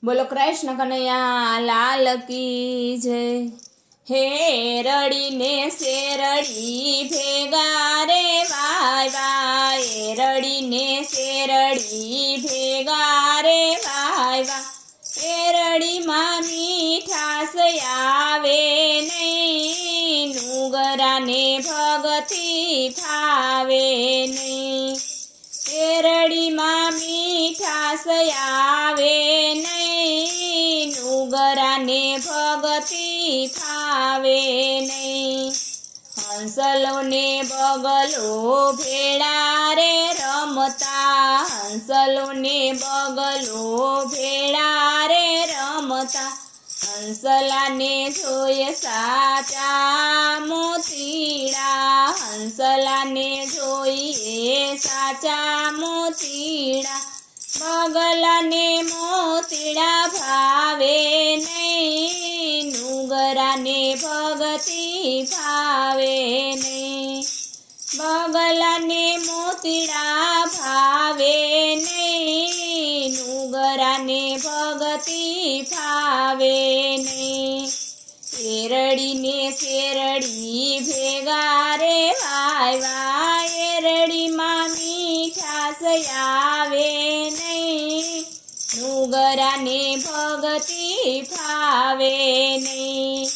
બોલો કૃષ્ણ કનૈયા લાલ કી જય। હે રડીને શેરડી ભેગા રે વાય વાય, રડીને શેરડી ભેગા રે વાય વાય, શેરડીમાં મીઠાશ આવે નહીં, નુગરાને ભગતી ફાવે નહીં, શેરડીમાં મીઠાશ આવે નહીં, નુગરાને ભગતી ફાવે નહીં। હંસલો ને બગલો ભેળા રે રમતા, હંસલો ને બગલો ભેળા રે રમતા, હંસલાને જોઈએ સાચા મોતીડા, હંસલાને જોઈએ સાચા મોતીડા, બગલાને મોતીડા ભાવે નહીં, નુગરાને ભગતી ભાવે નહીં, બગલાને મોતીડા ભાવે નહીં, નુગરાને ભગતી ભાવે નહીં। શેરડીને શેરડી ભેગા રે વાય વાય, શેરડીમાં મીઠાશ આવે નહીં, નુગરાને ભગતી ફાવે નહીં।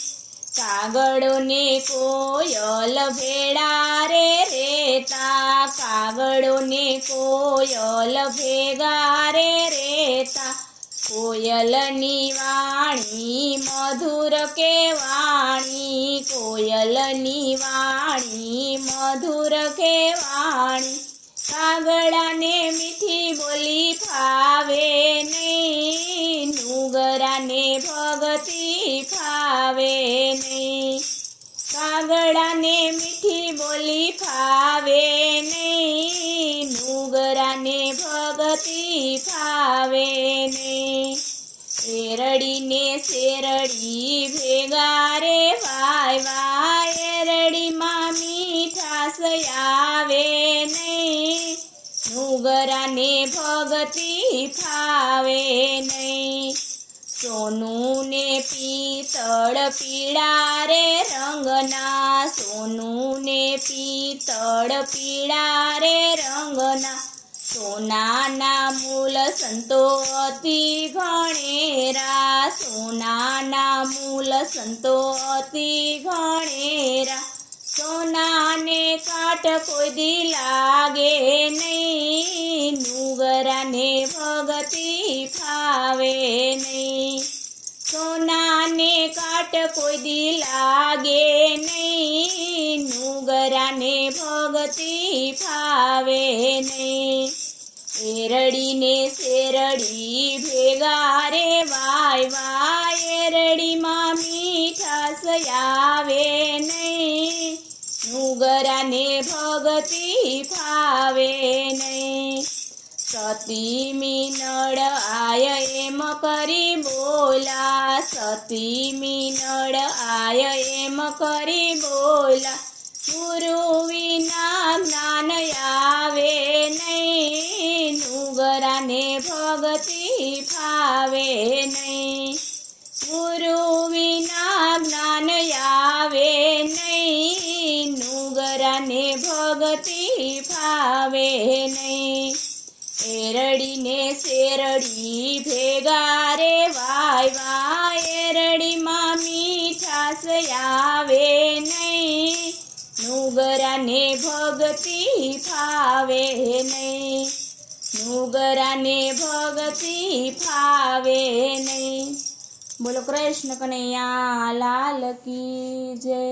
કાગડો ને કોયલ ભેળા રે રેતા, કાગડો ને કોયલ ભેગા રે રેતા, કોયલની વાણી મધુર કેવાણી, કોયલની વાણી મધુર કેવાણી, કાગડાને મીઠી બોલી ફાવે નહીં, નુગરાને ભગતી ફાવે નહીં, કાગડાને મીઠી બોલી ફાવે નહીં, નુગરાને ભગતી ફાવે નહીં। શેરડીને શેરડી ભેગા રે વાય વાય, શેરડીમાં મીઠાશ આવે નહીં, નુગરાને ભગતી ફાવે નહીં। સોનું ને પિત્તળ પીળા રે રંગના, સોનું ને પિત્તળ પીળા રે રંગના, સોનાના મૂલ સંતો અતિ ઘણેરા, સોનાના મૂલ સંતો અતિ ઘણેરા, સોનાને કાટ કોઈ દી લાગે નહીં, નુગરાને ભગતી ફાવે નહીં, સોનાને કાટ કોઈ દી લાગે નહીં, નુગરાને ભગતી ફાવે નહીં। શેરડીને શેરડી ભેગા રે વાય વાય, શેરડીમાં મીઠાશ આવે નહીં, નુગરાને ભગતી ફાવે નહીં। સતી મીનળ આય એમ કરી બોલા, સતી મીનળ આય એમ કરી બોલા, ગુરુ વિના જ્ઞાન આવે નહીં, નુગરાને ભગતી ફાવે નહીં, ગુરુ વિના જ્ઞાન આવે નહીં, નુગરાને ભગતી ફાવે નહીં। શેરડીને શેરડી ભેગા રે વાય વાય, શેરડીમાં મીઠાશ આવે નહીં, નુગરાને ભગતી ફાવે નહીં, નુગરાને ભગતી ફાવે નહીં। બોલો કૃષ્ણ કનૈયા લાલ કી જય।